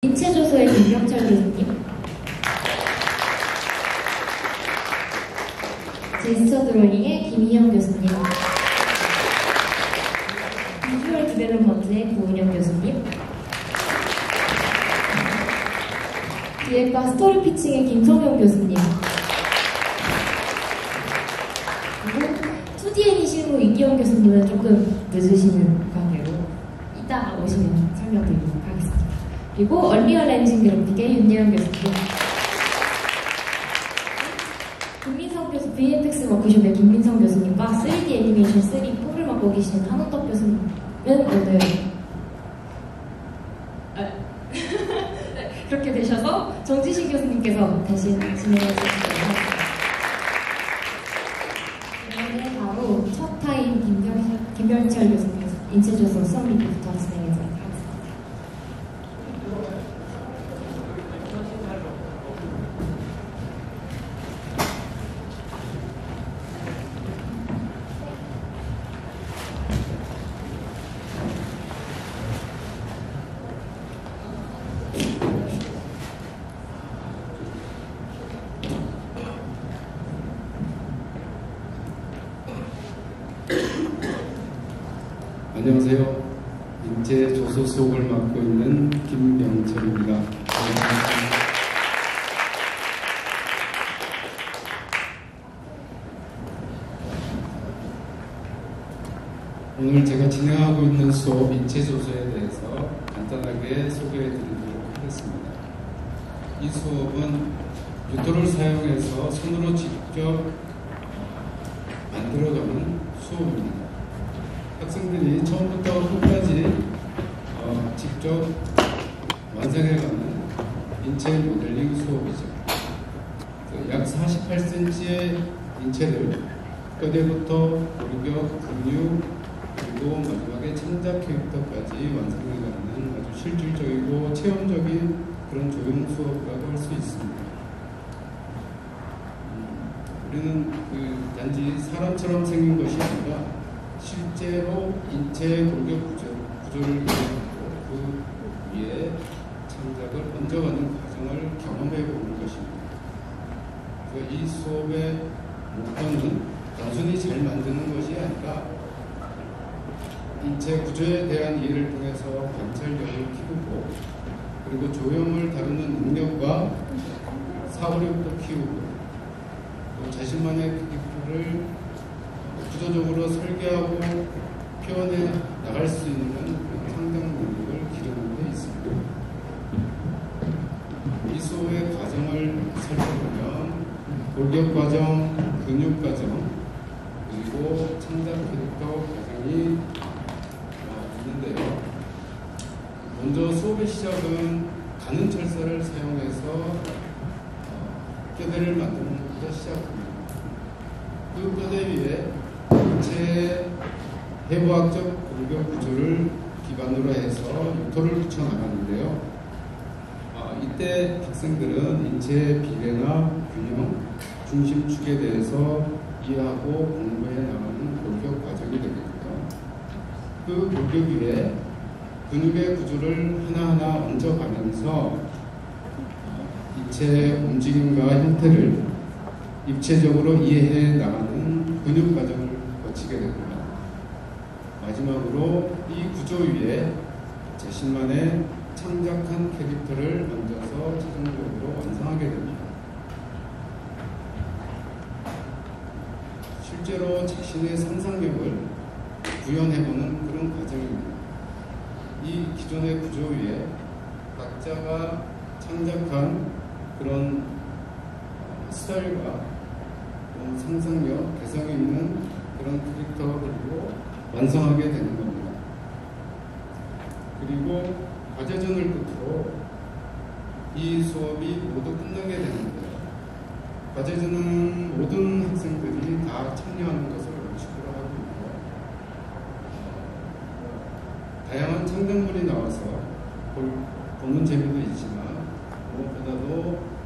인체조소의 김병철 교수님, 제스처 드로잉의 김희영 교수님, 비주얼 디벨롭먼트의 구은영 교수님, 기획과 스토리 피칭의 김성용 교수님, 그리고 2D 애니싱으로 이기영 교수님은 조금 늦으시는 관계로 이따가 오시면 설명드리도록 하겠습니다. 그리고 얼리얼 엔진 그래픽의 윤예은 교수님, 김민성 교수 VFX 워크숍의 김민성 교수님과 3D 애니메이션 3 폼을 맡고 계신 한호떡 교수님은 오늘 그렇게 되셔서 정지식 교수님께서 대신 진행해 주시겠습니다. 이번에 바로 첫 타임 김병철 교수님 인체조소 수업 리뷰부터 진행해 드리도록 하겠습니다. 안녕하세요. 인체조소 수업을 맡고 있는 김병철입니다. 오늘 제가 진행하고 있는 수업 인체조소에 대해서 간단하게 소개해 드리도록 하겠습니다. 이 수업은 유토를 사용해서 손으로 직접 만들어가는 수업입니다. 학생들이 처음부터 끝까지 직접 완성해가는 인체 모델링 수업이죠. 약 48cm의 인체를 뼈대부터 골격, 근육, 그리고 마지막에 창작 캐릭터까지 완성해가는 아주 실질적이고 체험적인 그런 조형 수업이라고 할 수 있습니다. 우리는 단지 사람처럼 생긴 것이 아니라 실제로 인체 골격 구조를 이해하고 그 위에 창작을 얹어가는 과정을 경험해 보는 것입니다. 그래서 이 수업의 목표는 단순히 잘 만드는 것이 아니라 인체 구조에 대한 이해를 통해서 관찰력을 키우고 그리고 조형을 다루는 능력과 사고력도 키우고 또 자신만의 캐릭터를 구조적으로 설계하고 표현해 나갈 수 있는 상당 능력을 기르는 데 있습니다. 이 수업의 과정을 살펴보면 골격 과정, 근육 과정, 그리고 창작 캐릭터 과정이 있는데요. 먼저 수업의 시작은 가는 철사를 사용해서 뼈대를 만드는 것부터 시작합니다. 그 뼈대 위에 인체의 해부학적 골격 구조를 기반으로 해서 유토를 붙여 나가는데요. 이때 학생들은 인체의 비례나 균형, 중심축에 대해서 이해하고 공부해 나가는 골격 과정이 되겠고요. 그 골격 위에 근육의 구조를 하나하나 얹어가면서 인체의 움직임과 형태를 입체적으로 이해해 나가는 근육 과정을 거치게 됩니다. 마지막으로 이 구조 위에 자신만의 창작한 캐릭터를 얹어서 최종적으로 완성하게 됩니다. 실제로 자신의 상상력을 구현해보는 그런 과정입니다. 이 기존의 구조 위에 각자가 창작한 그런 스타일과 상상력, 개성이 있는 그런 캐릭터들로 완성하게 되는 겁니다. 그리고 과제전을 끝으로 이 수업이 모두 끝나게 되는데요. 과제전은 모든 학생들이 다 참여하는 것을 원칙으로 하고 있고요. 다양한 창작물이 나와서 보는 재미도 있지만 무엇보다도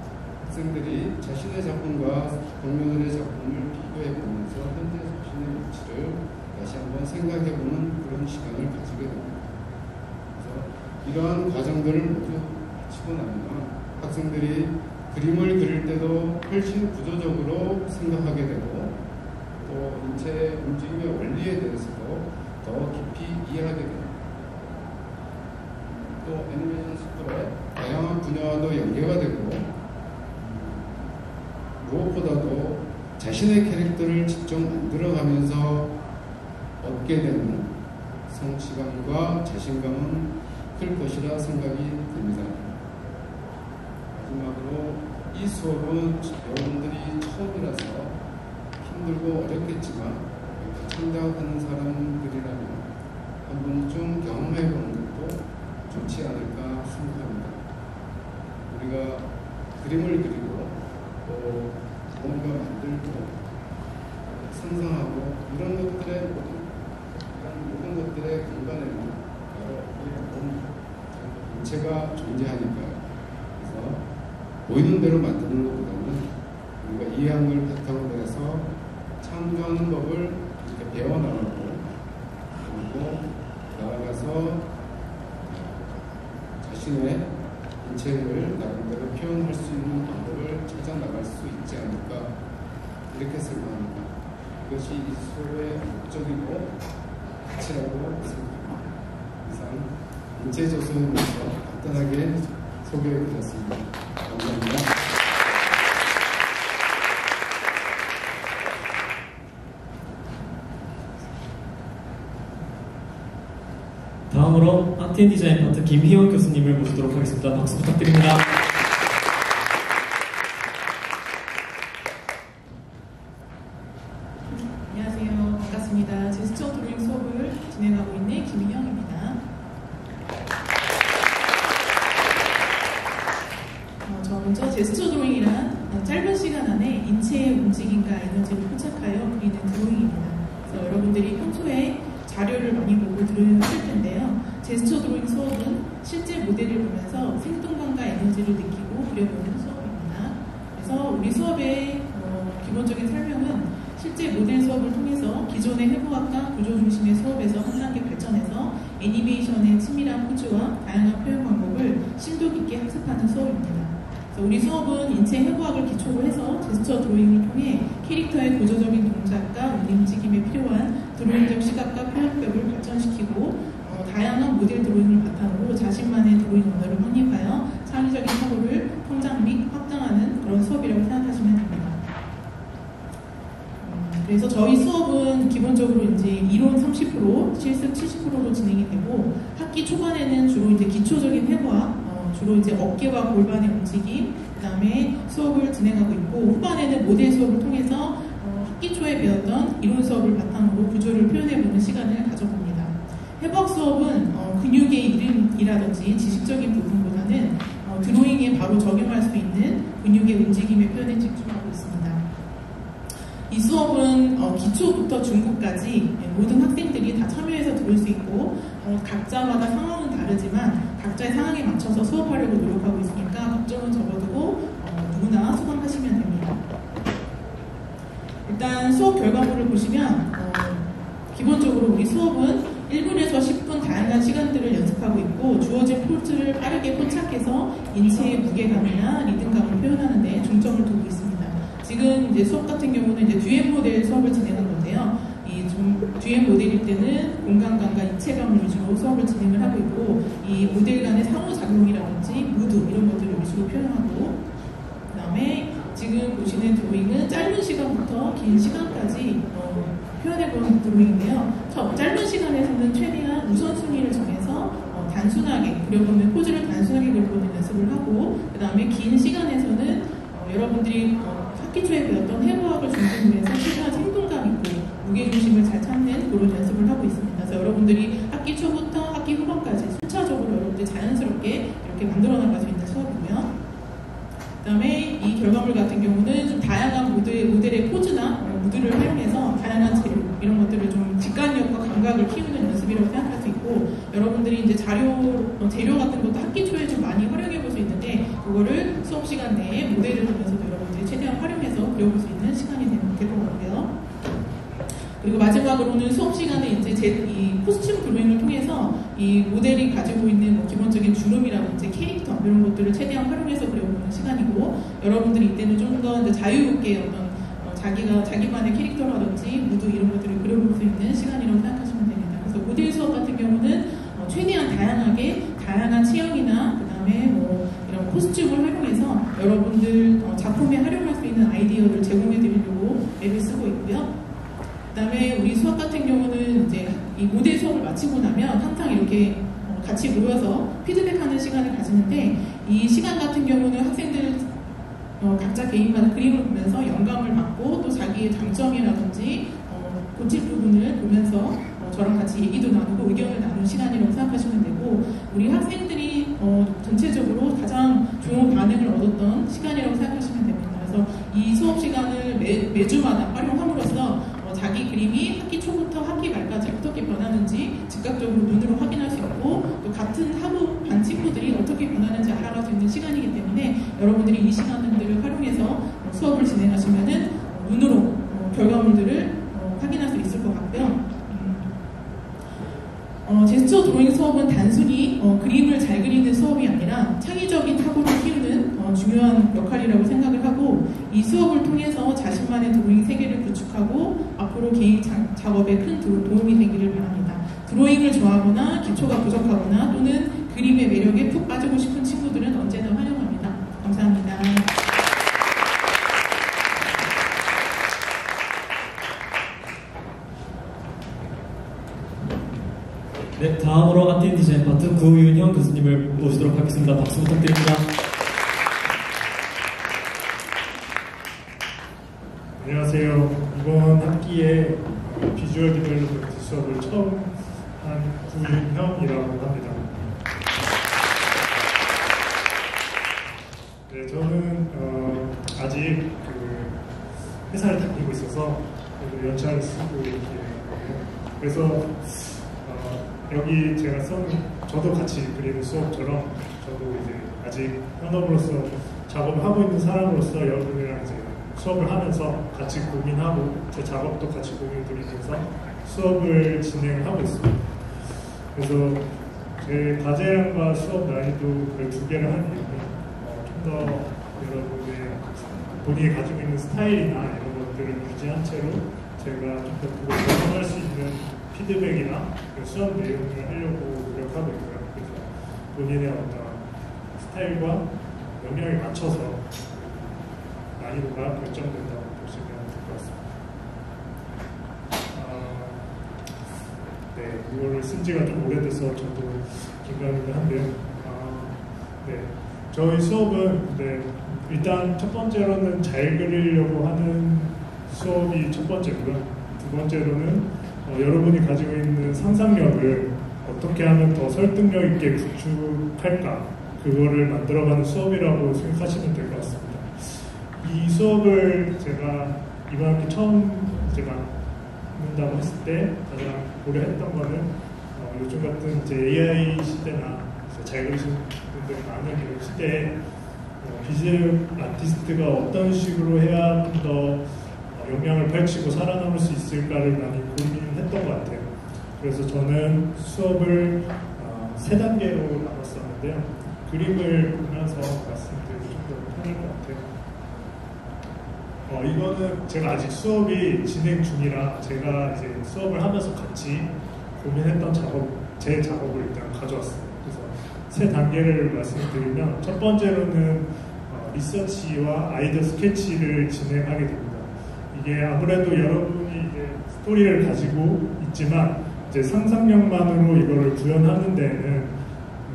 학생들이 자신의 작품과 동료들의 작품을 비교해 보면서 현재 자신의 위치를 다시 한번 생각해 보는 그런 시간을 가지게 됩니다. 그래서 이러한 과정들을 모두 치고 나면 학생들이 그림을 그릴 때도 훨씬 구조적으로 생각하게 되고 또 인체 움직임의 원리에 대해서도 더 깊이 이해하게 됩니다. 또 애니메이션 스쿨의 다양한 분야와도 연계가 되고 무엇보다도 자신의 캐릭터를 직접 만들어가면서 얻게 되는 성취감과 자신감은 클 것이라 생각이 듭니다. 마지막으로 이 수업은 여러분들이 처음이라서 힘들고 어렵겠지만 창작하는 사람들이라면 한 번쯤 경험해보는 것도 좋지 않을까 생각합니다. 우리가 그림을 그리고 또 뭔가 만들고 상상하고 이런 모든 것들의 근간에는 바로 우리의 몸, 인체가 존재하니까요. 그래서 보이는 대로 만드는 것보다는 우리가 이해한 걸 바탕으로 해서 창조하는 법을 이렇게 배워나가고 그리고 나아가서 자신의 인체를 나름대로 표현할 수 있는 방법을 찾아 나갈 수 있지 않을까 이렇게 생각합니다. 이것이 이 수업의 목적이고 가치라고 생각합니다. 이상 인체조선에서 간단하게 소개해드렸습니다. 감사합니다. 다음으로 아트앤디자인 파트 김희원 교수님을 모시도록 하겠습니다. 박수 부탁드립니다. 안녕하세요. 반갑습니다. 제스처 드로잉 수업을 진행하고 있는 김희영입니다. 저 먼저 제스처 드로잉이란 짧은 시간 안에 인체의 움직임과 에너지를 포착하여 그리는 드로잉입니다. 그래서 여러분들이 평소에 자료를 많이 보고 들으실 텐데요. 제스처 드로잉 수업은 실제 모델을 보면서 생동감과 에너지를 느끼고 그려보는 수업입니다. 그래서 우리 수업의 기본적인 설명은 실제 모델 수업을 통해서 기존의 해부학과 구조 중심의 수업에서 한 단계 발전해서 애니메이션의 친밀한 포즈와 다양한 표현 방법을 심도 깊게 학습하는 수업입니다. 그래서 우리 수업은 인체 해부학을 기초로 해서 제스처 드로잉을 통해 캐릭터의 구조적인 동작과 움직임에 필요한 드로잉적 시각과 표현법을 발전시키고 다양한 모델 드로잉을 바탕으로 자신만의 드로잉 언어를 확립하여 창의적인 사고를 성장 및 확장하는 그런 수업이라고 생각하시면 됩니다. 그래서 저희 수업은 기본적으로 이제 이론 30%, 실습 70%로 진행이 되고 학기 초반에는 주로 이제 기초적인 해부학, 주로 이제 어깨와 골반의 움직임, 그 다음에 수업을 진행하고 있고 후반에는 모델 수업을 통해서 학기 초에 배웠던 이론 수업을 바탕으로 구조를 표현해보는 시간을 가져봅니다. 해부학 수업은 근육의 이름이라든지 지식적인 부분보다는 드로잉에 바로 적용할 수 있는 근육의 움직임의 표현에 집중하고 있습니다. 이 수업은 기초부터 중급까지 모든 학생들이 다 참여해서 들을 수 있고 각자마다 상황은 다르지만 각자의 상황에 맞춰서 수업하려고 노력하고 있으니까 걱정은 접어두고 누구나 수강하시면 됩니다. 일단 수업 결과물을 보시면 기본적으로 우리 수업은 1분에서 10분 다양한 시간들을 연습하고 있고 주어진 포즈를 빠르게 포착해서 인체의 무게감이나 리듬감을 표현하는 데 중점을 두고 있습니다. 지금 이제 수업 같은 경우는 이제 듀엣 모델 수업을 진행한 건데요. 이 듀엣 모델일 때는 공간감과 입체감을 위주로 수업을 진행을 하고 있고 이 모델 간의 상호작용이라든지 무드 이런 것들을 위주로 표현하고 그 다음에 지금 보시는 드로잉은 짧은 시간부터 긴 시간까지 표현해본 드로잉인데요. 짧은 시간에서는 최대한 우선순위를 정해서 단순하게 그려보는 포즈를 단순하게 그려보는 연습을 하고 그 다음에 긴 시간에서는 여러분들이 학기 초에 배웠던 해부학을 중심으로 해서 최대한 생동감 있고 무게중심을 잘 찾는 그런 연습을 하고 있습니다. 그래서 여러분들이 학기 초부터 학기 후반까지 순차적으로 여러분들이 자연스럽게 이렇게 만들어 나갈 수 있는 수업이고요. 그 다음에 이 결과물 같은 경우는 좀 다양한 모델의 포즈나 무드를 활용해서 다양한 재료 이런 것들을 좀 직관력과 감각을 키우는 연습이라고 생각할 수 있고 여러분들이 이제 재료 같은 것도 학기 초에 좀 많이 활용해 볼 수 있는데 그거를 수업 시간 내에 모델을 보면서도 여러분들이 최대한 활용해서 그려볼 수 있는 시간이 될 것 같고요. 그리고 마지막으로는 수업 시간에 이제 이 코스튬 드로잉을 통해서 이 모델이 가지고 있는 뭐 기본적인 주름이라든지 캐릭터 이런 것들을 최대한 활용해서 그려보는 시간이고, 여러분들이 이때는 좀 더 자유롭게 어떤 자기만의 캐릭터라든지 무드 이런 것들을 그려볼 수 있는 시간이라고 생각하시면 됩니다. 그래서 모델 수업 같은 경우는 최대한 다양한 체형이나 그다음에 뭐 이런 코스튬을 활용해서 여러분들 작품에 활용할 수 있는 아이디어를 제공해 드리려고 앱을 쓰고 있고요. 그다음에 우리 수업 같은 경우는 이제 이 모델 수업을 마치고 나면 항상 이렇게 같이 모여서 피드백하는 시간을 가지는데, 이 시간 같은 경우는 학생들 각자 개인마다 그림을 보면서 영감을 받고 또 자기의 장점이라든지 고칠 부분을 보면서 저랑 같이 얘기도 나누고 의견을 나누는 시간이라고 생각하시면 되고, 우리 학생들이 전체적으로 가장 좋은 반응을 얻었던 시간이라고 생각하시면 됩니다. 그래서 이 수업 시간을 매주마다 활용함으로써 자기 그림이 학기 초부터 학기 말까지 어떻게 변하는지 즉각적으로 눈으로 확인할 수 있고, 또 같은 학우 반 친구들이 어떻게 변하는지 알아갈 수 있는 시간이기 때문에 여러분들이 이 시간들을 활용해서 수업을 진행하시면은 눈으로 결과물들을 확인할 수 있을 것 같고요. 제스처 드로잉 수업은 단순히 그림을 잘 그리는 수업이 아니라 창의적인 탁월을 키우는 중요한 역할이라고 생각을 하고, 이 수업을 통해서 자신만의 드로잉 세계를 구축하고 앞으로 개인 작업에 큰 도움이 되기를 바랍니다. 드로잉을 좋아하거나 기초가 부족하거나 또는 그림의 매력에 푹 빠지고 싶은 친구들은 언제나 환영합니다. 감사합니다. 네, 다음으로 아트 앤 디자인 파트 구윤형 교수님을 모시도록 하겠습니다. 박수 부탁드립니다. 안녕하세요. 이번 학기에 비주얼 디벨롭먼트 수업을 처음 한 구윤형이라고 합니다. 네, 저는 아직 회사를 다니고 있어서 연차를 쓰고 이렇게 있거든요. 그래서 여기 제가 저도 같이 그리는 수업처럼 저도 이제 아직 현업으로서 작업을 하고 있는 사람으로서 여러분이랑 이제 수업을 하면서 같이 고민하고 제 작업도 같이 공유 드리면서 수업을 진행하고 있습니다. 그래서 제 과제량과 수업 난이도 그 두 개를 한 이유는 좀 더 여러분의 본인이 가지고 있는 스타일이나 이런 것들을 유지한 채로 제가 좀 더 그걸 개선할 수 있는 피드백이나 수업 내용을 하려고 노력하고 있고요. 그래서 본인의 어떤 스타일과 역량에 맞춰서 난이도가 결정된다고 보시면 될 것 같습니다. 네, 이거를 쓴 지가 좀 오래돼서 저도 긴가민가 한데요. 네, 저희 수업은 일단 첫 번째로는 잘 그리려고 하는 수업이 첫 번째고요. 두 번째로는 여러분이 가지고 있는 상상력을 어떻게 하면 더 설득력 있게 구축할까, 그거를 만들어가는 수업이라고 생각하시면 될 것 같습니다. 이 수업을 제가 이번 학기 처음 맡는다고 했을 때 가장 고려했던 거는 요즘 같은 이제 AI 시대나 잘 그리시는 분들이 많은 이런 시대에 비주얼 아티스트가 어떤 식으로 해야 더 역량을 펼치고 살아남을 수 있을까를 많이 고민했던 것 같아요. 그래서 저는 수업을 세 단계로 나눴었는데요. 그림을 보면서 말씀드리기 좀 더 편할 것 같아요. 이거는 제가 아직 수업이 진행 중이라 제가 이제 수업을 하면서 같이 고민했던 제 작업을 일단 가져왔어요. 그래서 세 단계를 말씀드리면, 첫 번째로는 리서치와 아이디어 스케치를 진행하게 됩니다. 이게 아무래도 여러분이 이제 스토리를 가지고 있지만 이제 상상력만으로 이거를 구현하는 데에는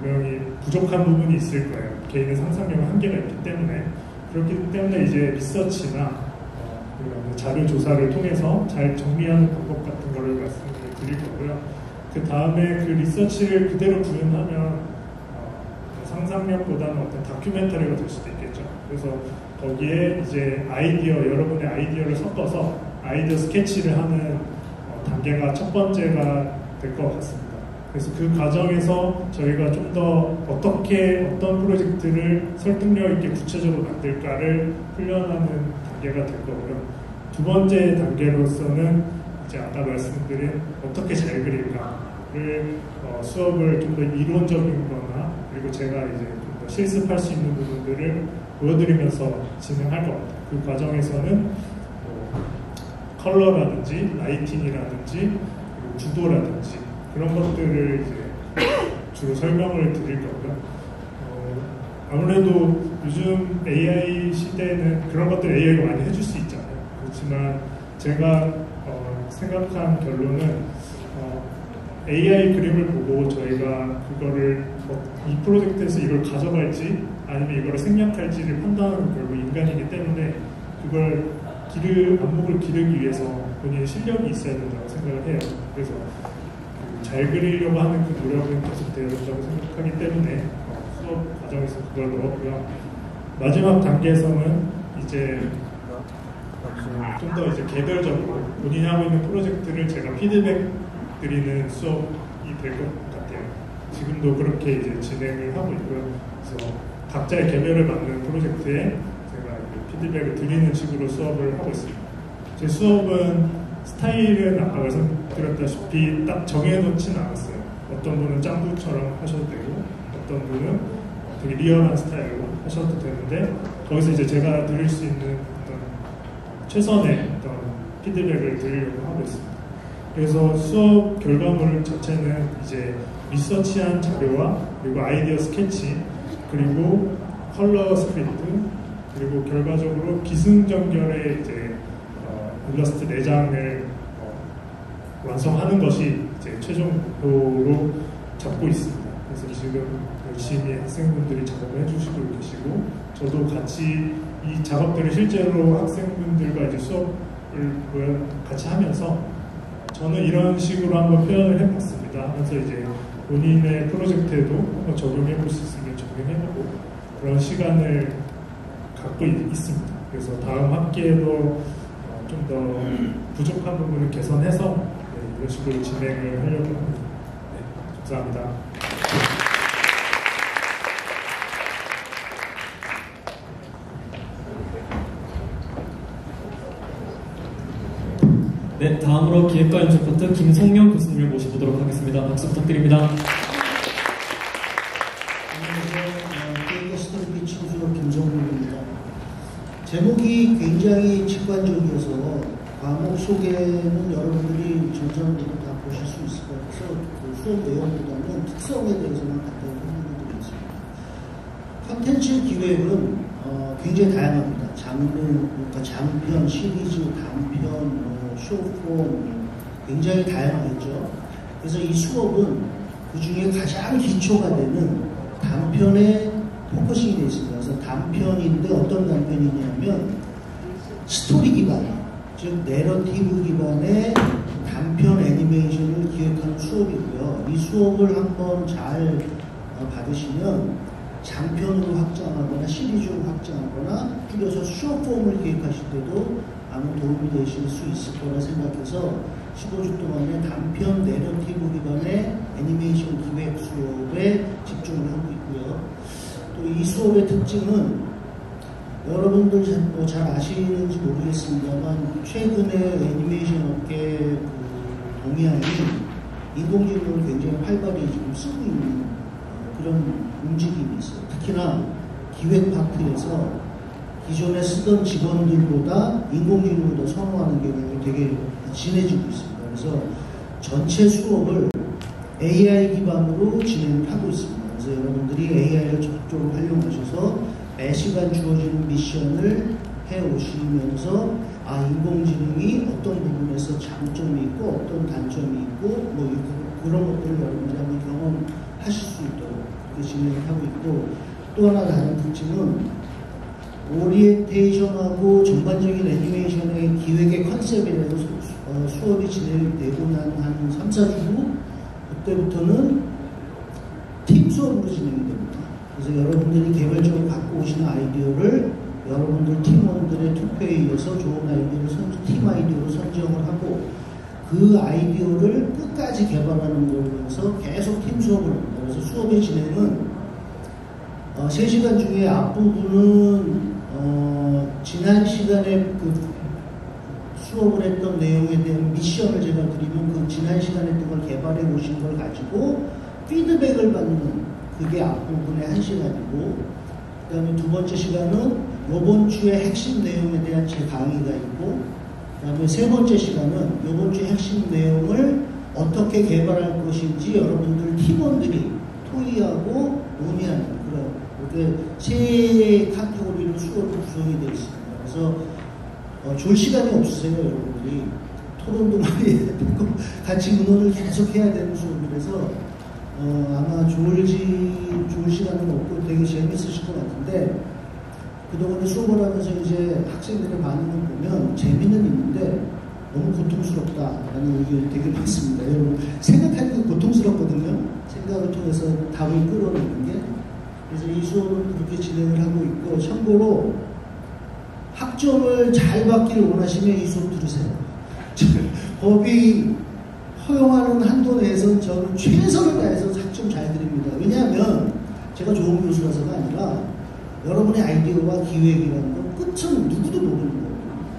분명히 부족한 부분이 있을 거예요. 개인의 상상력은 한계가 있기 때문에. 그렇기 때문에 이제 리서치나 자료 조사를 통해서 잘 정리하는 방법 같은 거를 말씀을 드릴 거고요. 그 다음에 그 리서치를 그대로 구현하면 상상력보다는 어떤 다큐멘터리가 될 수도 있겠죠. 그래서 거기에 이제 여러분의 아이디어를 섞어서 아이디어 스케치를 하는 단계가 첫 번째가 될 것 같습니다. 그래서 그 과정에서 저희가 좀 더 어떤 프로젝트를 설득력 있게 구체적으로 만들까를 훈련하는 단계가 될 거고요. 두 번째 단계로서는 이제 아까 말씀드린 어떻게 잘 그릴까를 수업을 좀 더 이론적인 거나 그리고 제가 이제 좀 더 실습할 수 있는 부분들을 보여드리면서 진행할 것 같아요. 그 과정에서는 컬러라든지 라이팅이라든지 그리고 구도라든지 그런 것들을 이제 주로 설명을 드릴 거고요. 아무래도 요즘 AI 시대에는 그런 것들 AI가 많이 해줄 수 있잖아요. 그렇지만 제가 생각한 결론은 AI 그림을 보고 저희가 그거를 이 프로젝트에서 이걸 가져갈지 아니면 이거를 생략할지를 판단하는 결국 인간이기 때문에 그걸 안목을 기르기 위해서 본인의 실력이 있어야 된다고 생각을 해요. 그래서 잘 그리려고 하는 그 노력은 계속 되어야 된다고 생각하기 때문에 수업 과정에서 그걸 넣었고요. 마지막 단계에서는 이제 좀 더 이제 개별적으로 본인이 하고 있는 프로젝트를 제가 피드백 드리는 수업이 될 것 같아요. 지금도 그렇게 이제 진행을 하고 있고요. 그래서 각자의 개별을 맞는 프로젝트에 제가 피드백을 드리는 식으로 수업을 하고 있습니다. 제 수업은 스타일은 아까 말씀드렸다시피 딱 정해놓지는 않았어요. 어떤 분은 짱구처럼 하셔도 되고 어떤 분은 되게 리얼한 스타일로 하셔도 되는데 거기서 이제 제가 드릴 수 있는 어떤 최선의 어떤 피드백을 드리려고 하고 있습니다. 그래서 수업 결과물 자체는 이제 리서치한 자료와 그리고 아이디어 스케치 그리고 컬러 스크립트 그리고 결과적으로 기승전결의 이제 일러스트 4장을 완성하는 것이 이제 최종 목표로 잡고 있습니다. 그래서 지금 열심히 학생분들이 작업을 해주시고 계시고 저도 같이 이 작업들을 실제로 학생분들과 이제 수업을 같이 하면서 저는 이런 식으로 한번 표현을 해봤습니다. 하면서 이제 본인의 프로젝트에도 한번 적용해볼 수 있으면 적용해보고 그런 시간을 갖고 있습니다. 그래서 다음 학기에도 좀 더 부족한 부분을 개선해서 이런 식으로 진행을 하려고 합니다. 네, 감사합니다. 네, 다음으로 기획과 연출 파트 김성영 교수님을 모셔보도록 하겠습니다. 박수 부탁드립니다. 안녕하세요. 기획과 스토리 친구 김성영입니다. 제목이 굉장히 직관적이어서 과목 소개는 여러분들이 전산으로 다 보실 수 있을 것 같아서 그 수업 내용보다는 특성에 대해서만 간단히 설명드리겠습니다. 컨텐츠 기획은 굉장히 다양합니다. 장르, 그러니까 장편, 시리즈, 단편, 쇼폼 굉장히 다양하겠죠. 그래서 이 수업은 그 중에 가장 기초가 되는 단편에 포커싱이 되어 있습니다. 그래서 단편인데 어떤 단편이냐면 스토리 기반, 즉 내러티브 기반의 단편 애니메이션을 기획하는 수업이고요. 이 수업을 한번 잘 받으시면 장편으로 확장하거나 시리즈로 확장하거나 줄여서 쇼폼을 기획하실 때도 아마 도움이 되실 수 있을 거라 생각해서 15주 동안의 단편 내러티브 기반의 애니메이션 기획 수업에 집중을 하고 있고요. 또 이 수업의 특징은 여러분들 잘 아시는지 모르겠습니다만 최근에 애니메이션 업계 그 동향이 인공지능을 굉장히 활발히 지금 쓰고 있는 그런 움직임이 있어요. 특히나 기획 파트에서 기존에 쓰던 직원들보다 인공지능을 더 선호하는 경향이 되게 진해지고 있습니다. 그래서 전체 수업을 AI 기반으로 진행을 하고 있습니다. 그래서 여러분들이 AI를 적극적으로 활용하셔서 매 시간 주어지는 미션을 해오시면서 인공지능이 어떤 부분에서 장점이 있고 어떤 단점이 있고 그런 것들을 여러분들이 한번 경험하실 수 있도록 그렇게 진행을 하고 있고 또 하나 다른 특징은 오리엔테이션하고 전반적인 애니메이션의 기획의 컨셉에 대해서 수업이 진행되고 난 한 3, 4주 후 그때부터는 팀 수업으로 진행이 됩니다. 그래서 여러분들이 개별적으로 갖고 오시는 아이디어를 여러분들 팀원들의 투표에 의해서 좋은 아이디어를 팀 아이디어로 선정을 하고 그 아이디어를 끝까지 개발하는 걸 위해서 계속 팀 수업을 합니다. 그래서 수업의 진행은 3시간 중에 앞부분은 지난 시간에 그 수업을 했던 내용에 대한 미션을 제가 드리면 그 지난 시간에 했던 걸 개발해 오신 걸 가지고 피드백을 받는 그게 앞부분의 한 시간이고, 그 다음에 두 번째 시간은 이번 주의 핵심 내용에 대한 제 강의가 있고, 그 다음에 세 번째 시간은 이번 주의 핵심 내용을 어떻게 개발할 것인지 여러분들 팀원들이 토의하고 논의하는 그런 이렇게 세 카테고리로 수업이 구성이 되어 있습니다. 그래서 줄 시간이 없으세요, 여러분들이. 토론도 많이 해야 되고 같이 의논을 계속 해야 되는 수업이라서 아마 좋을 시간은 없고 되게 재밌으실 것 같은데, 그동안에 수업을 하면서 이제 학생들의 반응을 보면 재미는 있는데 너무 고통스럽다라는 의견이 되게 많습니다. 여러분 생각하니까 고통스럽거든요. 생각을 통해서 답을 끌어내는 게. 그래서 이 수업은 그렇게 진행을 하고 있고, 참고로 학점을 잘 받기를 원하시면 이 수업 들으세요. 법이 허용하는 한도 내에서는 저는 최선을 다해서 학점 잘 드립니다. 왜냐하면 제가 좋은 교수라서가 아니라 여러분의 아이디어와 기획이라는 건 끝은 누구도 모르는 거예요.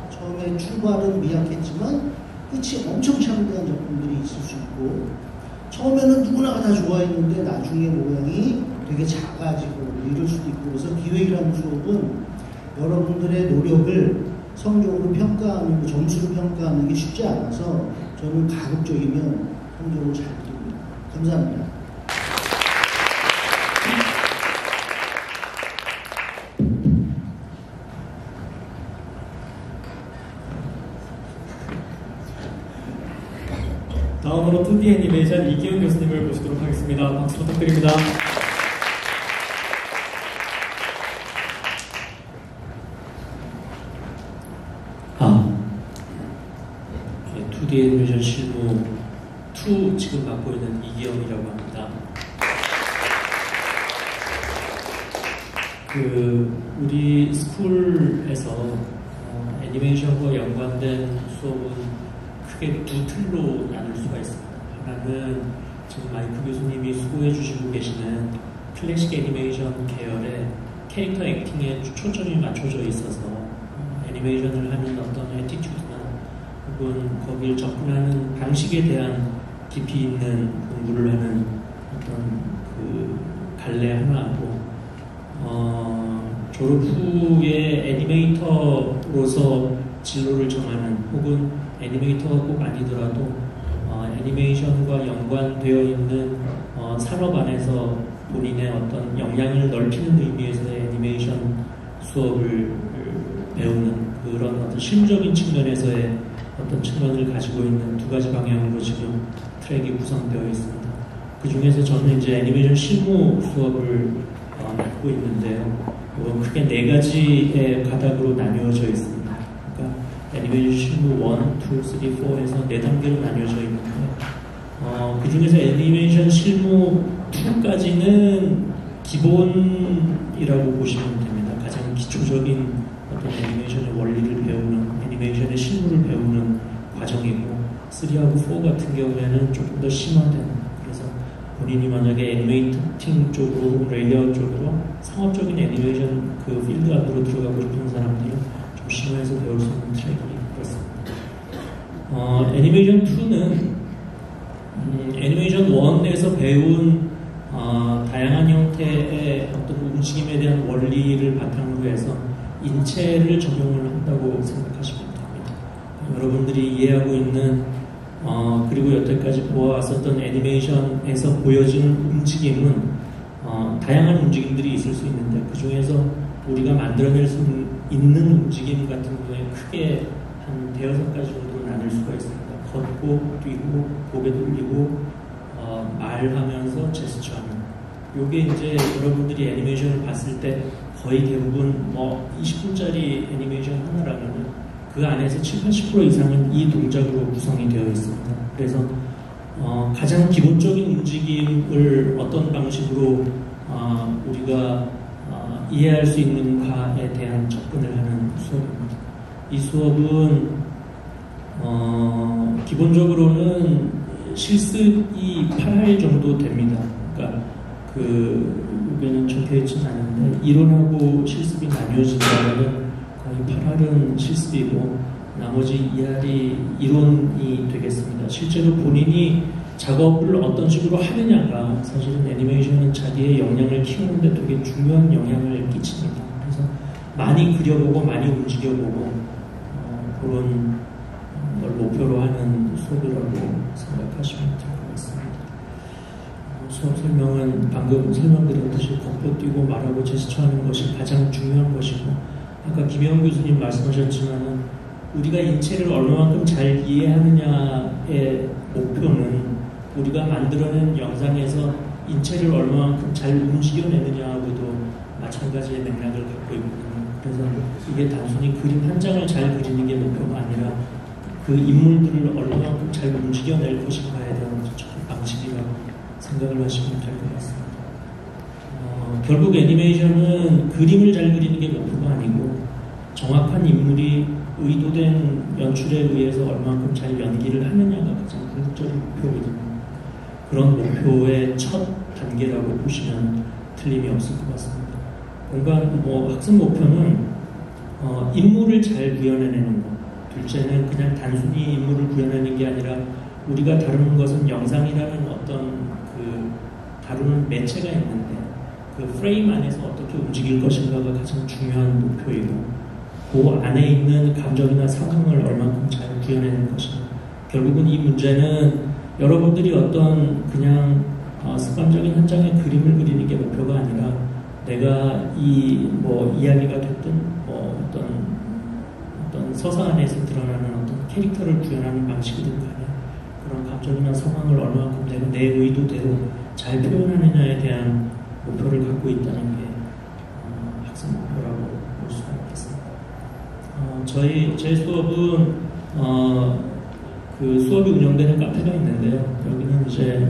처음에 출발은 미약했지만 끝이 엄청 창대한 작품들이 있을 수 있고, 처음에는 누구나가 다 좋아했는데 나중에 모양이 되게 작아지고 이럴 수도 있고. 그래서 기획이라는 수업은 여러분들의 노력을 성적으로 평가하는, 점수로 평가하는 게 쉽지 않아서 저는 가급적이면 성적을 잘 드립니다. 감사합니다. 다음으로 2D 애니메이션 이기훈 교수님을 모시도록 하겠습니다. 박수 부탁드립니다. 네, 2D 애니메이션 실무 2 지금 맡고 있는 이기영이라고 합니다. 우리 스쿨에서 애니메이션과 연관된 수업은 크게 두 틀로 나눌 수가 있습니다. 하나는 지금 마이크 교수님이 수고해 주시고 계시는 클래식 애니메이션 계열의 캐릭터 액팅에 초점이 맞춰져 있어서 애니메이션을 하는 어떤 애티튜드나 혹은 거기에 접근하는 방식에 대한 깊이 있는 공부를 하는 어떤 그 갈래 하나고, 졸업 후에 애니메이터로서 진로를 정하는, 혹은 애니메이터가 꼭 아니더라도 애니메이션과 연관되어 있는 산업 안에서 본인의 어떤 역량을 넓히는 의미에서의 애니메이션 수업을 배우는 그런 어떤 실무적인 측면에서의 어떤 측면을 가지고 있는 두 가지 방향으로 지금 트랙이 구성되어 있습니다. 그 중에서 저는 이제 애니메이션 실무 수업을 맡고 있는데요. 이건 크게 네 가지의 가닥으로 나뉘어져 있습니다. 그러니까 애니메이션 실무 1, 2, 3, 4에서 네 단계로 나뉘어져 있는데, 그 중에서 애니메이션 실무 2까지는 기본이라고 보시면 됩니다. 가장 기초적인 어떤 애니메이션의 원리를 배우는, 애니메이션의 실무를 배우는 과정이고, 3하고 4 같은 경우에는 조금 더 심화된, 그래서 본인이 만약에 애니메이팅 쪽으로, 레이아웃 쪽으로 상업적인 애니메이션 그 필드 안으로 들어가고 싶은 사람들은 좀 심화해서 배울 수 있는 트랙이 그렇습니다. 애니메이션 2는 애니메이션 1에서 배운 다양한 형태의 어떤 움직임에 대한 원리를 바탕으로 해서 인체를 적용을 한다고 생각하시면 됩니다. 여러분들이 이해하고 있는 그리고 여태까지 보아왔었던 애니메이션에서 보여지는 움직임은 다양한 움직임들이 있을 수 있는데, 그 중에서 우리가 만들어낼 수 있는 움직임 같은 경우에 크게 한 대여섯 가지 정도로 나눌 수가 있습니다. 걷고, 뛰고, 고개 돌리고, 말하면서 제스처하는. 요게 이제 여러분들이 애니메이션을 봤을 때 거의 대부분 20분짜리 애니메이션 하나라면 그 안에서 70-80% 이상은 이 동작으로 구성이 되어 있습니다. 그래서 가장 기본적인 움직임을 어떤 방식으로 우리가 이해할 수 있는가에 대한 접근을 하는 수업입니다. 이 수업은 기본적으로는 실습이 8할 정도 됩니다. 그러니까 여기는 적혀있진 않은데, 이론하고 실습이 나뉘어진다면 거의 8할은 실습이고 나머지 이하리 이론이 되겠습니다. 실제로 본인이 작업을 어떤 식으로 하느냐가 사실은 애니메이션은 자기의 역량을 키우는데 되게 중요한 영향을 끼칩니다. 그래서 많이 그려보고 많이 움직여보고 그런 걸 목표로 하는 수업이라고 생각하시면 될 것 같습니다. 수업 설명은 방금 설명드렸듯이 걷고 뛰고 말하고 제스처하는 것이 가장 중요한 것이고, 아까 김혜원 교수님 말씀하셨지만은 우리가 인체를 얼마만큼 잘 이해하느냐의 목표는 우리가 만들어낸 영상에서 인체를 얼마만큼 잘 움직여내느냐하고도 마찬가지의 맥락을 갖고 있거든요. 그래서 이게 단순히 그림 한 장을 잘 그리는 게 목표가 아니라 그 인물들을 얼마만큼 잘 움직여낼 것인가에 대한 방식이라고 생각을 하시면 될 것 같습니다. 결국 애니메이션은 그림을 잘 그리는 게 목표가 아니고 정확한 인물이 의도된 연출에 의해서 얼마만큼 잘 연기를 하느냐가 가장 궁극적인 목표거든요. 그런 목표의 첫 단계라고 보시면 틀림이 없을 것 같습니다. 공간 학습 목표는 인물을 잘 구현해내는 것. 둘째는 그냥 단순히 인물을 구현하는 게 아니라 우리가 다루는 것은 영상이라는 어떤 다루는 매체가 있는데 그 프레임 안에서 어떻게 움직일 것인가가 가장 중요한 목표이고, 그 안에 있는 감정이나 상황을 얼만큼 잘 구현해내는 것인가. 결국은 이 문제는 여러분들이 어떤 그냥 습관적인 한 장의 그림을 그리는 게 목표가 아니라 내가 이야기가 됐든 어떤 서사 안에서 드러나는 어떤 캐릭터를 구현하는 방식이든 간에 그런 감정이나 상황을 얼마만큼 내가 내 의도대로 잘 표현하느냐에 대한 목표를 갖고 있다는 게 학습 목표라고 볼 수가 있겠습니다. 제 수업은 그 수업이 운영되는 카페가 있는데요. 여기는 이제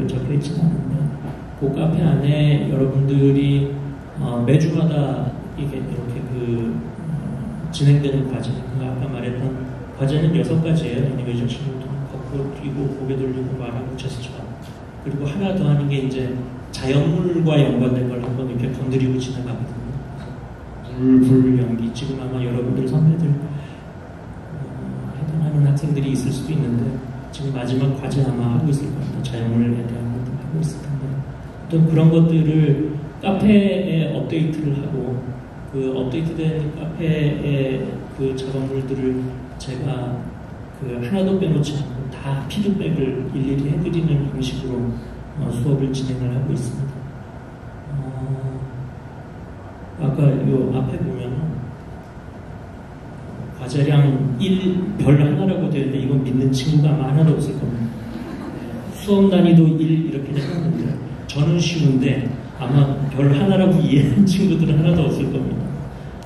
적혀 있지 않은데 그 카페 안에 여러분들이 매주마다 이렇게 진행되는 과제, 아까 말했던 과제는 6가지예요. 애니메이션 실무도 걷고 뛰고 고개 돌리고 말하고 제스처, 그리고 하나 더 하는 게 이제 자연물과 연관된 걸 한번 이렇게 건드리고 지나가거든요. 물, 불, 연기. 지금 아마 여러분들 선배들 해당하는 학생들이 있을 수도 있는데 지금 마지막 과제 아마 하고 있을 겁니다. 자연물에 대한 것도 하고 있을 텐데 어떤 그런 것들을 카페에 업데이트를 하고 그 업데이트된 카페의 그 작업물들을 제가 하나도 빼놓지 않고 다 피드백을 일일이 해드리는 방식으로 수업을 진행을 하고 있습니다. 아까 요 앞에 보면 과제량 1별 하나라고 되어 있는데 이건 믿는 친구가 아마 하나도 없을 겁니다. 수업 난이도 1 이렇게 했는데 저는 쉬운데 아마 별 하나라고 이해하는 친구들은 하나도 없을 겁니다.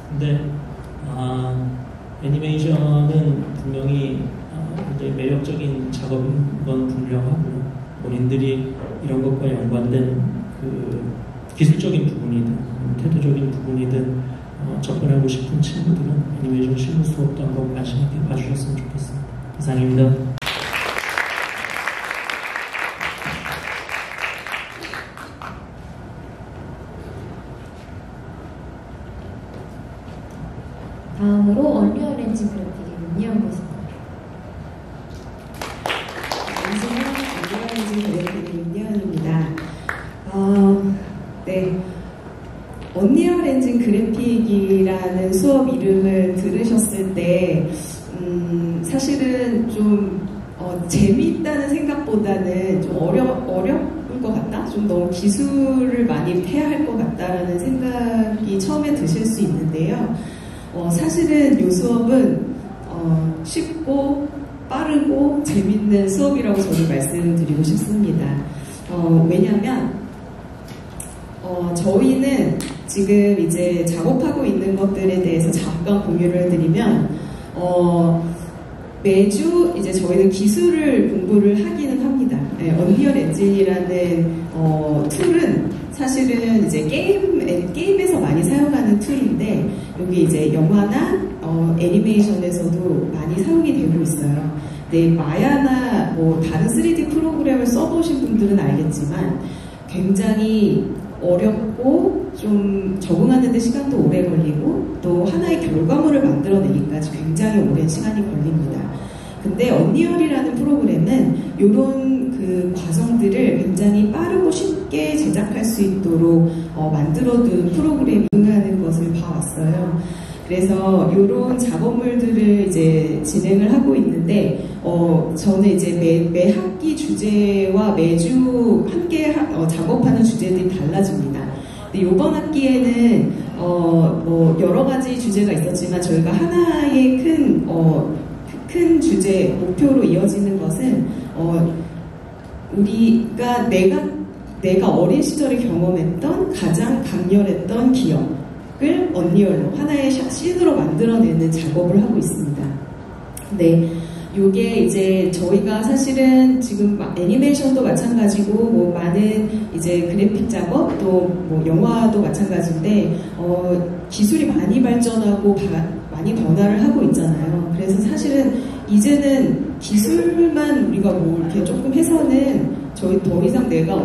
근데 애니메이션은 분명히 굉장히 매력적인 작업인 건 분명하고 본인들이 이런 것과 연관된 그 기술적인 부분이든 태도적인 부분이든 접근하고 싶은 친구들은 애니메이션 실무 수업도 한번 관심 있게 봐주셨으면 좋겠습니다. 이상입니다. 다음으로 얼리얼 엔진 그래픽의 윤희영 교수님. 얼리얼 엔진 그래픽의 윤희영입니다. 네. 언리얼 엔진 그래픽이라는 수업 이름을 들으셨을 때 사실은 좀 재미있다는 생각보다는 좀 어려울 것 같다? 좀 너무 기술을 많이 해야 할 것 같다라는 생각이 처음에 드실 수 있는데요. 사실은 이 수업은 쉽고 빠르고 재밌는 수업이라고 저는 말씀드리고 싶습니다. 왜냐하면 저희는 지금 이제 작업하고 있는 것들에 대해서 잠깐 공유를 해드리면 매주 이제 저희는 기술을 공부를 하기는 합니다. 네, 언리얼 엔진이라는 툴은 사실은 이제 게임에서 많이 사용하는 툴인데 여기 이제 영화나 애니메이션에서도 많이 사용이 되고 있어요. 네, 마야나 뭐 다른 3D 프로그램을 써보신 분들은 알겠지만 굉장히 어렵고 좀 적응하는 데 시간도 오래 걸리고 또 하나의 결과물을 만들어내기까지 굉장히 오랜 시간이 걸립니다. 근데 언리얼이라는 프로그램은 이런 그 과정들을 굉장히 빠르고 쉽게 제작할 수 있도록 만들어둔 프로그램이 하는 것을 봐왔어요. 그래서 이런 작업물들을 이제 진행을 하고 있는데, 저는 이제 매 학기 주제와 매주 함께 작업하는 주제들이 달라집니다. 근데 이번 학기에는 뭐 여러 가지 주제가 있었지만 저희가 하나의 큰 주제 목표로 이어지는 것은 우리가 내가 어린 시절에 경험했던 가장 강렬했던 기억을 언리얼로 하나의 씬으로 만들어내는 작업을 하고 있습니다. 네, 요게 이제 저희가 사실은 지금 애니메이션도 마찬가지고 뭐 많은 이제 그래픽 작업 또 뭐 영화도 마찬가지인데 기술이 많이 발전하고 많이 변화를 하고 있잖아요. 그래서 사실은 이제는 기술만 우리가 뭐 이렇게 조금 해서는 저희 더 이상 내가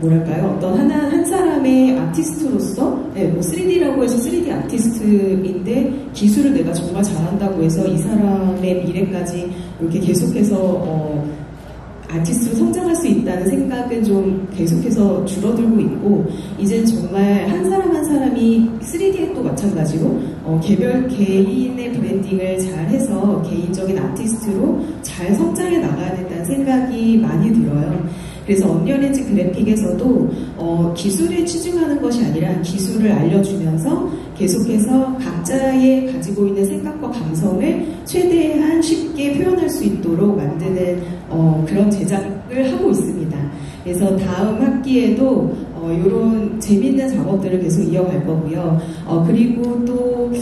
뭐랄까요? 어떤 한 사람의 아티스트로서, 네, 뭐 3D라고 해서 3D 아티스트인데 기술을 내가 정말 잘한다고 해서 이 사람의 미래까지 이렇게 계속해서 아티스트로 성장할 수 있다는 생각은 좀 계속해서 줄어들고 있고, 이젠 정말 한 사람 한 사람이 3D도 마찬가지로 개인의 브랜딩을 잘 해서 개인적인 아티스트로 잘 성장해 나가야 된다는 생각이 많이 들어요. 그래서 언리얼 엔진 그래픽에서도 기술에 치중하는 것이 아니라 기술을 알려주면서 계속해서 각자의 가지고 있는 생각과 감성을 최대한 쉽게 표현할 수 있도록 만드는 그런 제작을 하고 있습니다. 그래서 다음 학기에도 이런 재밌는 작업들을 계속 이어갈 거고요. 그리고 또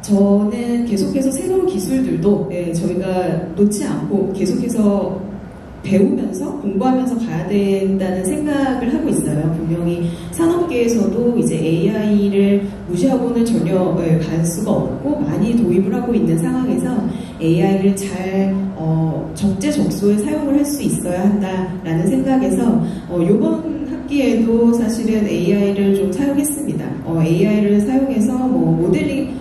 저는 계속해서 새로운 기술들도 저희가 놓지 않고 계속해서 배우면서 공부하면서 가야 된다는 생각을 하고 있어요. 분명히 산업계에서도 이제 AI를 무시하고는 전혀 갈 수가 없고 많이 도입을 하고 있는 상황에서 AI를 잘 적재적소에 사용을 할 수 있어야 한다라는 생각에서 이번 학기에도 사실은 AI를 좀 사용했습니다. AI를 사용해서 뭐 모델링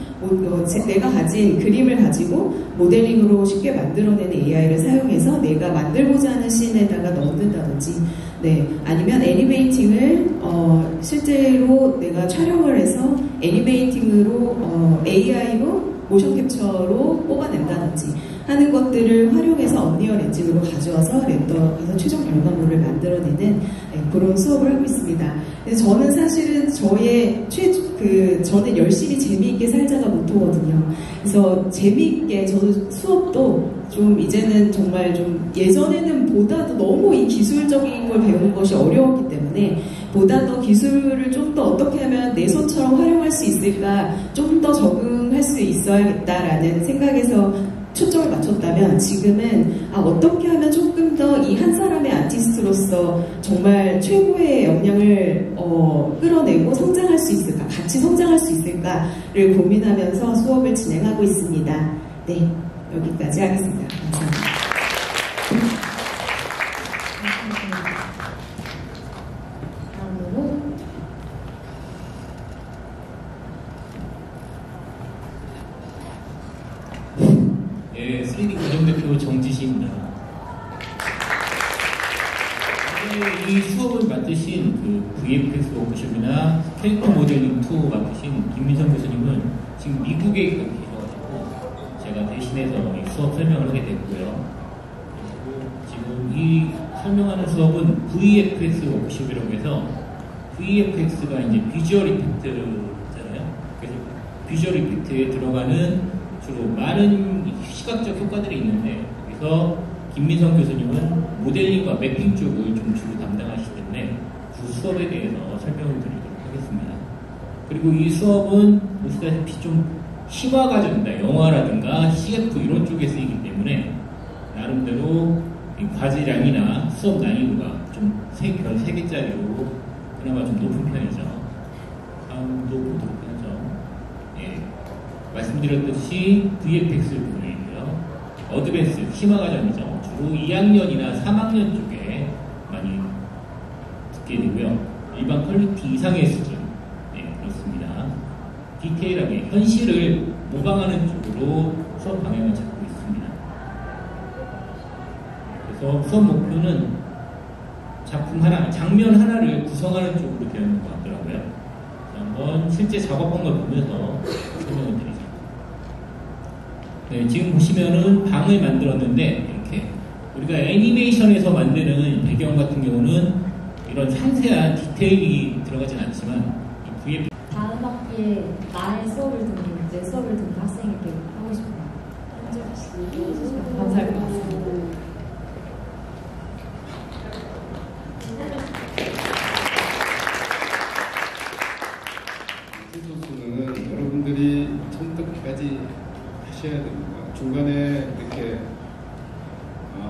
내가 가진 그림을 가지고 모델링으로 쉽게 만들어내는 AI를 사용해서 내가 만들고자 하는 씬에다가 넣는다든지, 네, 아니면 애니메이팅을 실제로 내가 촬영을 해서 애니메이팅으로 AI로 모션 캡처로 뽑아낸다든지 하는 것들을 활용해서 언리얼 엔진으로 가져와서 렌더해서 최종 결과물을 만들어내는 그런 수업을 하고 있습니다. 그래서 저는 사실은 저는 열심히 재미있게 살자가 모토거든요. 그래서 재미있게 저도 수업도 좀 이제는 정말 좀 예전에는 보다도 너무 이 기술적인 걸 배우는 것이 어려웠기 때문에 보다 더 기술을 좀 더 어떻게 하면 내 손처럼 활용할 수 있을까 좀 더 적응할 수 있어야겠다라는 생각에서 초점을 맞췄다면 지금은 어떻게 하면 조금 더 이 한 사람의 아티스트로서 정말 최고의 역량을 끌어내고 성장할 수 있을까, 같이 성장할 수 있을까를 고민하면서 수업을 진행하고 있습니다. 네, 여기까지 하겠습니다. 감사합니다. 다음으로 네, 3D 고정대표 정지시입니다. 이 수업을 맡으신 그 VFX 워크숍이나 캐릭터 모델링 투어 맡으신 김민성 교수님은 지금 미국에 계셔가지고 제가 대신해서 이 수업 설명을 하게 됐고요. 그리고 지금 이 설명하는 수업은 VFX 워크숍이라고 해서 VFX가 이제 비주얼 이펙트잖아요. 그래서 비주얼 이펙트에 들어가는 주로 많은 시각적 효과들이 있는데 여기서 김민성 교수님은 모델링과 매핑 쪽을 좀 주로 담당하시기 때문에 그 수업에 대해서 설명을 드리도록 하겠습니다. 그리고 이 수업은 보시다시피 좀 시화 과정이다. 영화라든가 CF 이런 쪽에 쓰이기 때문에 나름대로 과제량이나 수업 난이도가 좀 별 3개짜리로 그나마 좀 높은 편이죠. 다음도 보도록 하죠. 예, 말씀드렸듯이 VFX 부분이고요. 어드밴스, 심화 과정이죠. 주로 2학년이나 3학년 쪽에 많이 붙게 되고요. 일반 퀄리티 이상의 수준. 네, 그렇습니다. 디테일하게 현실을 모방하는 쪽으로 수업 방향을 잡고 있습니다. 그래서 수업 목표는 작품 하나, 장면 하나를 구성하는 쪽으로 되어 있는 것 같더라고요. 한번 실제 작업한 걸 보면서 설명을 드리죠. 네, 지금 보시면은 방을 만들었는데 이렇게 우리가 애니메이션에서 만드는 배경 같은 경우는 이런 상세한 디테일이 들어가진 않지만 이 VFX 다음 학기에 나의 수업을 듣는, 내 수업을 듣는 학생에게 하고 싶어요. 감사할 것 같습니다. 소수는 여러분들이 처음부터 끝까지 하셔야 됩니다. 중간에 이렇게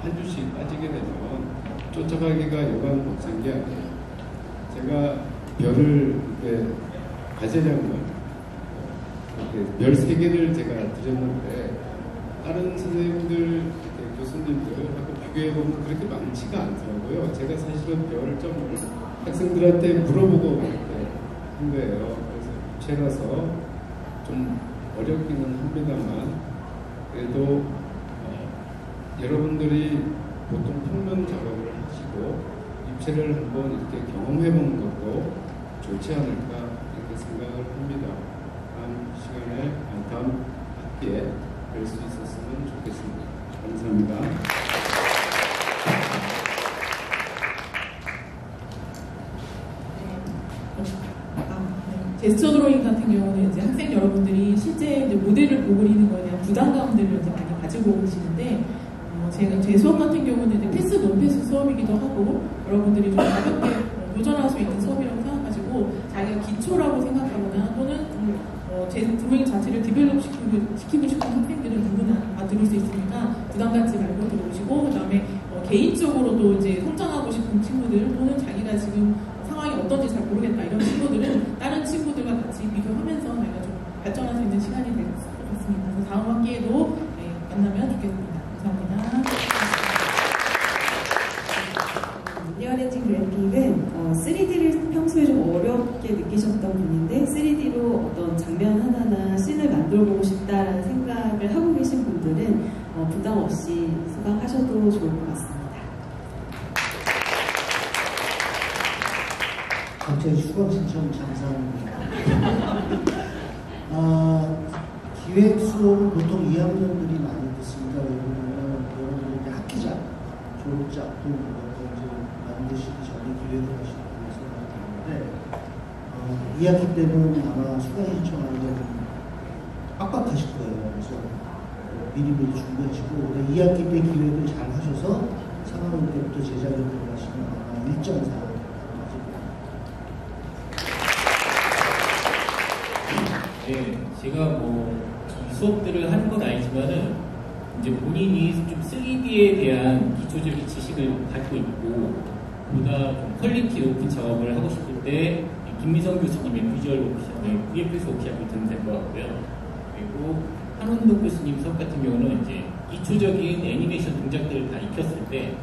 한 주씩 빠지게 되면 쫓아가기가 여간 벅찬 게 아니에요. 제가 별을 이렇게 과제량을 별 3개를 제가 드렸는데 다른 선생님들, 교수님들하고 비교해보면 그렇게 많지가 않더라고요. 제가 사실은 별점을 학생들한테 물어보고 한 거예요. 그래서 유체라서 좀 어렵기는 합니다만 그래도 여러분들이 보통 평면 작업을 하시고 입체를 한번 이렇게 경험해보는 것도 좋지 않을까 이렇게 생각을 합니다. 다음 학기에 뵐 수 있었으면 좋겠습니다. 감사합니다. 제스처 드로잉 같은 경우는 이제 학생 여러분들이 실제 이제 모델을 보고 그리는 거에 대한 부담감들을 이제 많이 가지고 계시는데, 제가 제 수업 같은 경우는 이제 패스 논패스 수업이기도 하고 여러분들이 좀 가볍게 도전할 수 있는 수업이라고 생각하시고 자기가 기초라고 생각하거나 또는 제 드로잉 자체를 디벨롭 시키고 싶은 학생들은 누구나 다 들을 수 있으니까 부담 갖지 말고 들어오시고, 그 다음에 개인적으로도 이제 성장하고 싶은 친구들 또는 자기가 지금 상황이 어떤지 잘 모르겠다 이런 친구들은 다른 친구들과 같이 비교하면서 저희가 좀 발전할 수 있는 시간이 될 것 같습니다. 그래서 다음 학기에도 만나면 좋겠습니다. 감사합니다. 리어렌징 그래픽은 3D를 평소에 좀 어렵게 느끼셨던 분인데 3D로 어떤 장면 하나나 씬을 만들어보고 싶다라는 생각을 하고 계신 분들은 부담 없이 수강하셔도 좋을 것 같습니다. 갑자기 수강 신청 감사합니다. 기획 수업은 보통 2학년들이 많이 듣습니다. 왜냐하면 여러분들이 학기작, 졸업작도 이제 만드시기 전에 기획을 하시기 위해서 많이 되는데 2학기 때는 아마 수강 신청하는 게 빡빡하실 거예요. 그래서 미리미리 준비하시고 2학기 때 기획을 잘 하셔서 3학년 때부터 제작에 들어가시면 아마 1.4 네, 제가 이 수업들을 하는 건 아니지만은 이제 본인이 좀 3D에 대한 기초적인 지식을 갖고 있고 보다 좀 퀄리티 높은 작업을 하고 싶을 때 김미성 교수님의 비주얼 워크샵, VFX 워크샵을 들으면 될 것 같고요. 그리고 한원덕 교수님 수업 같은 경우는 이제 기초적인 애니메이션 동작들을 다 익혔을 때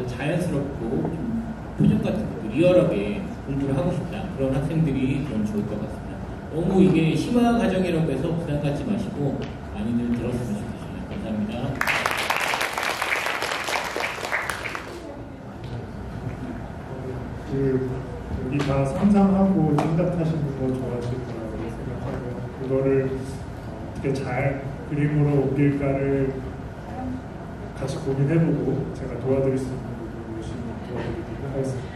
자연스럽고 좀 표정 같은 것도 리얼하게 공부를 하고 싶다. 그런 학생들이 좀 좋을 것 같습니다. 너무 이게 심화 과정이라고 해서 부담 갖지 마시고 많이들 들었으면 좋겠습니다. 감사합니다. 여기 다 상상하고 생각하시는 거 좋아하실 거라고 생각하고요. 그거를 어떻게 잘 그림으로 옮길까를 같이 고민해보고 제가 도와드릴 수 있는 부분 열심히 도와드리도록 하겠습니다.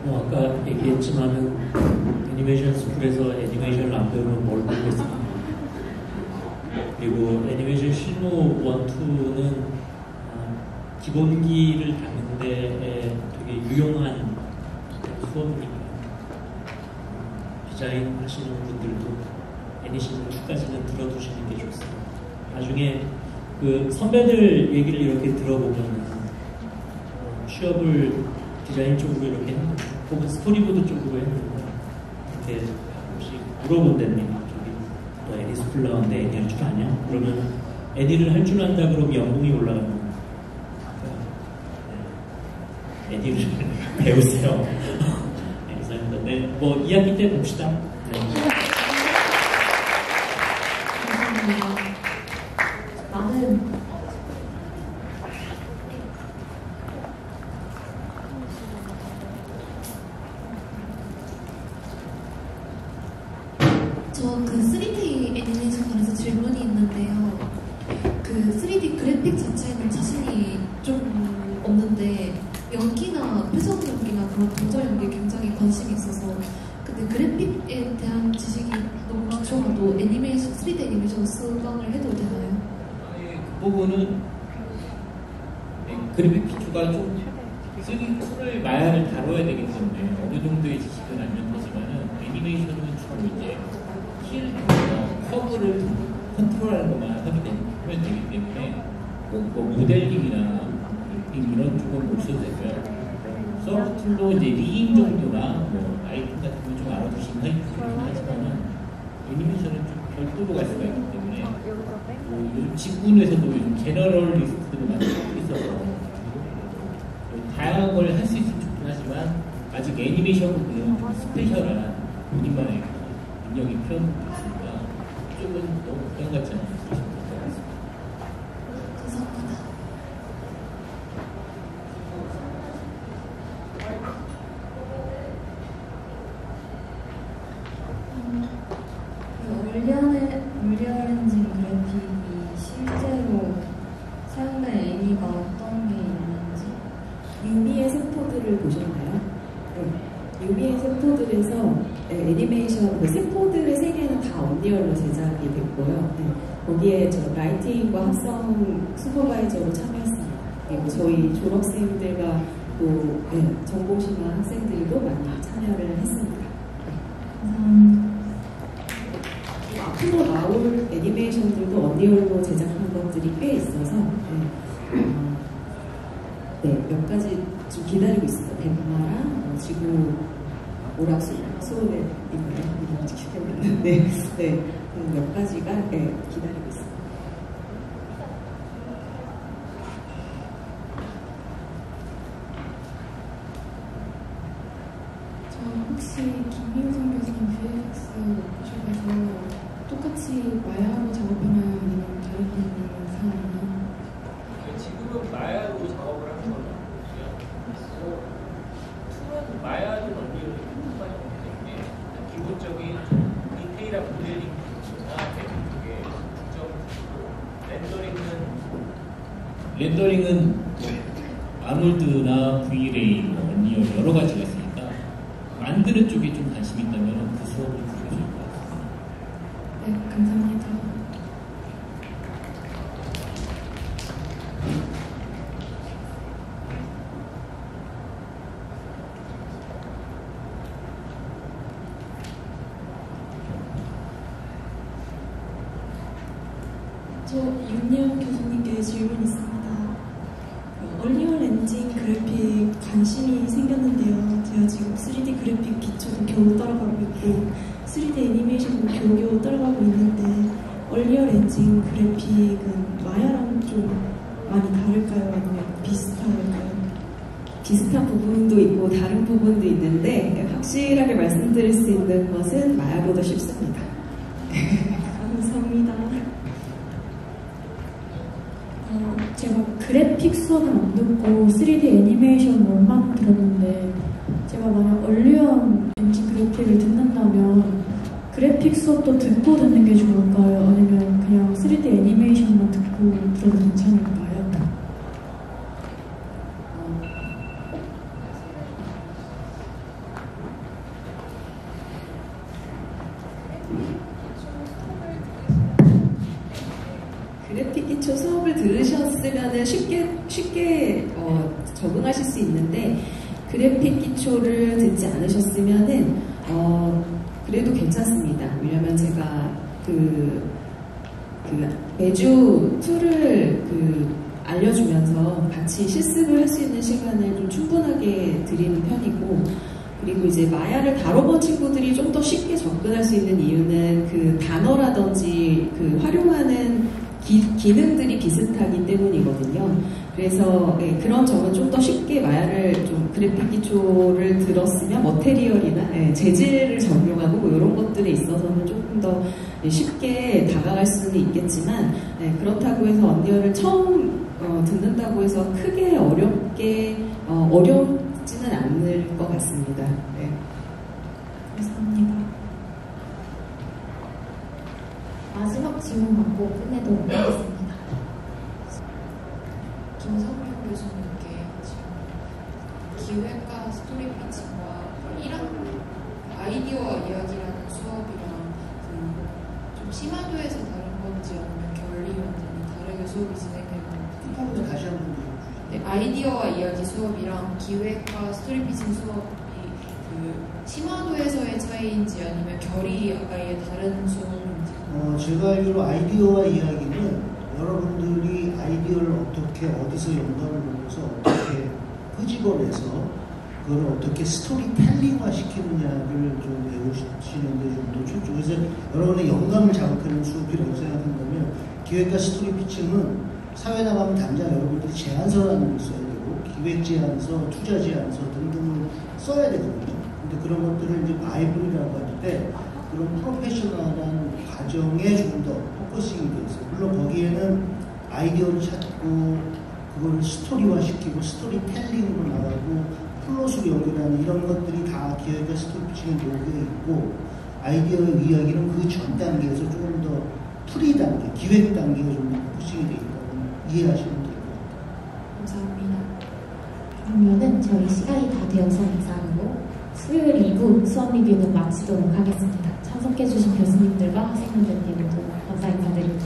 아까 얘기했지만은 애니메이션 스쿨에서 애니메이션을 안 배우면 뭘 배우겠습니까? 그리고 애니메이션 실무 1, 2는 기본기를 닦는 데 되게 유용한 수업이니까 디자인 하시는 분들도 애니메이션 2까지는 들어두시는 게 좋습니다. 나중에 그 선배들 얘기를 이렇게 들어보면 취업을 디자인 쪽으로 이렇게 했는데 혹은 스토리보드 쪽으로 했는데 이렇게 혹시 물어본다니 저기 너 애니 스쿨 나왔는데 애니 할 줄 아냐? 그러면 에디를 할 줄 안다 그러면 연봉이 올라가는 거니까 에디를 배우세요. 네, 감사합니다. 네, 뭐 2학기 때 봅시다. 네. 나는 저 그 3D 애니메이션 관해서 질문이 있는데요. 그 3D 그래픽 자체는 자신이 좀 없는데 연기나 표정 연기나 그런 동작 연기에 굉장히 관심이 있어서 근데 그래픽에 대한 지식이 너무 기초라도 애니메이션, 3D 애니메이션 수강을 해도 되나요? 그 부분은 그래픽 기초가 좀 3D 툴을 마야를 다뤄야 되기 때문에 어느 정도의 지식은 알면 되지만은 애니메이션은 주로 이제 킬, 커브를 컨트롤하는 것만 하면 되기 때문에 꼭 뭐 모델링이나 이런 쪽은 못 써도 되고요. 서브 툴로 이제 리깅 정도나 뭐 아이템 같은 거 좀 알아두시면 좋긴 하지만은 애니메이션은 좀 별도로 갈 수가 있기 때문에 뭐 요즘 직군에서도 요즘 제너럴 리스트를 많이 하고 있어서 다양한 걸 할 수 있으면 좋긴 하지만 아직 애니메이션은 좀 스페셜한 본인만의 능력이 필요한 부분이 있으니까 조금 너무 부담 같지 않아요. 얼리어렌진 그래픽이 실제로 사용된 애니가 어떤 게 있는지. 유미의 세포들을 보셨나요? 네. 유미의 세포들에서 애니메이션 그 세포들의 세계는 다 언리얼로 제작이 됐고요. 네. 거기에 저 라이팅과 합성 슈퍼바이저로 참여했습니다. 그리고 저희 졸업생들과 또 전공신화 학생들도 많이 참여를 했습니다. 앞으로 나올 애니메이션들도 언리얼로 제작한 것들이 꽤 있어서 몇 가지 좀 기다리고 있습니다. 백마랑 지구 오락수 수호대 몇 가지가 기다리고 있습니다. 저 혹시 김민성 교수님 VFX 워크숍에서 똑같이 마야로 작업하나요? 아니면 다른 상황이나요? 지금은 마야로 작업을 하는 건 없고요. 툴은 마야도 언리얼이 많이 없기 때문에 기본적인 디테일한 모델링이나 배경 쪽에 특정 렌더링은 아놀드나 V-ray, 언리얼 여러 가지가 있으니까 만드는 쪽에 좀 관심 있다면 그 수업을 들으실 것 같습니다. 네, 감사합니다. 저 윤예원 교수님께 질문 있습니다. 얼리얼 엔진 그래픽 관심이 생겼는데요. 제가 지금 3D 그래픽 기초도 겨우 따라가고 있고 3D 애니메이션도 겨우겨우 따라가고 있는데 얼리얼 엔진 그래픽은 마야랑 좀 많이 다를까요? 아니면 비슷할까요? 비슷한 부분도 있고 다른 부분도 있는데 확실하게 말씀드릴 수 있는 것은 마야보다 쉽습니다. 감사합니다. 제가 그래픽 수업은 안 듣고 3D 애니메이션만 들었는데 제가 만약 얼리언 엔진 그래픽을 듣는다면 그래픽 수업도 듣고 듣는 게 좋을까요? 아니면 그냥 3D 애니메이션만 듣고 들어도 괜찮을까요? 그래픽 기초 수업을 들으셨으면 쉽게 적응하실 수 있는데 그래픽 기초를 듣지 않으셨으면은 그래도 괜찮습니다. 왜냐면 제가 매주 툴을 알려주면서 같이 실습을 할 수 있는 시간을 좀 충분하게 드리는 편이고 그리고 이제 마야를 다뤄본 친구들이 좀 더 쉽게 접근할 수 있는 이유는 그 단어라든지 그 활용하는 기능들이 비슷하기 때문이거든요. 그래서 그런 점은 좀 더 쉽게 말을 좀 그래픽 기초를 들었으면 머테리얼이나 재질을 적용하고 뭐 이런 것들에 있어서는 조금 더 쉽게 다가갈 수는 있겠지만 그렇다고 해서 언리얼을 처음 듣는다고 해서 크게 어렵지는 않을 것 같습니다. 네. 감사합니다. 마지막 질문 받고 끝내도록 하겠습니다. 김성룡 교수님께 지금 기획과 스토리 피칭과 1학 아이디어와 이야기라는 수업이랑 좀 심화도에서 다른 건지 아니면 결리 완전히 다르게 수업이 진행되고 다시 한번 네, 아이디어와 이야기 수업이랑 기획과 스토리 피칭 수업이 심화도에서의 차이인지 아니면 결이 아예 다른 수업인지 제가 알기로 아이디어와 이야기는 여러분들이 아이디어를 어떻게 어디서 영감을 보면서 어떻게 끄집어내서 그걸 어떻게 스토리텔링화 시키느냐를 좀 배우시는데 좀 더 초점. 그래서 여러분의 영감을 자극하는 수업이라고 생각한다면 기획과 스토리 피칭은 사회 나가면 당장 여러분들이 제안서라는 걸 써야 되고 기획 제안서, 투자 제안서 등등을 써야 되거든요. 근데 그런 것들을 이제 바이블이라고 할 때 그런 프로페셔널한 과정에 조금 더 포커싱이 되어 있어요. 물론 거기에는 아이디어를 찾고 그걸 스토리화 시키고 스토리텔링으로 나가고 플롯으로 연결하는 이런 것들이 다 기획과 스토리 피칭에 녹여 있고 아이디어의 이야기는 그 전 단계에서 조금 더 프리 단계, 기획 단계가 좀 포커싱이 되어 있다고 이해하시면 될 것 같아요. 감사합니다. 그러면은 저희 시간이 다 되어서 이상으로 수요일 2부 수업 리뷰는 마치도록 하겠습니다. 참석해주신 교수님들과 학생분들께 모두 감사 인사드립니다.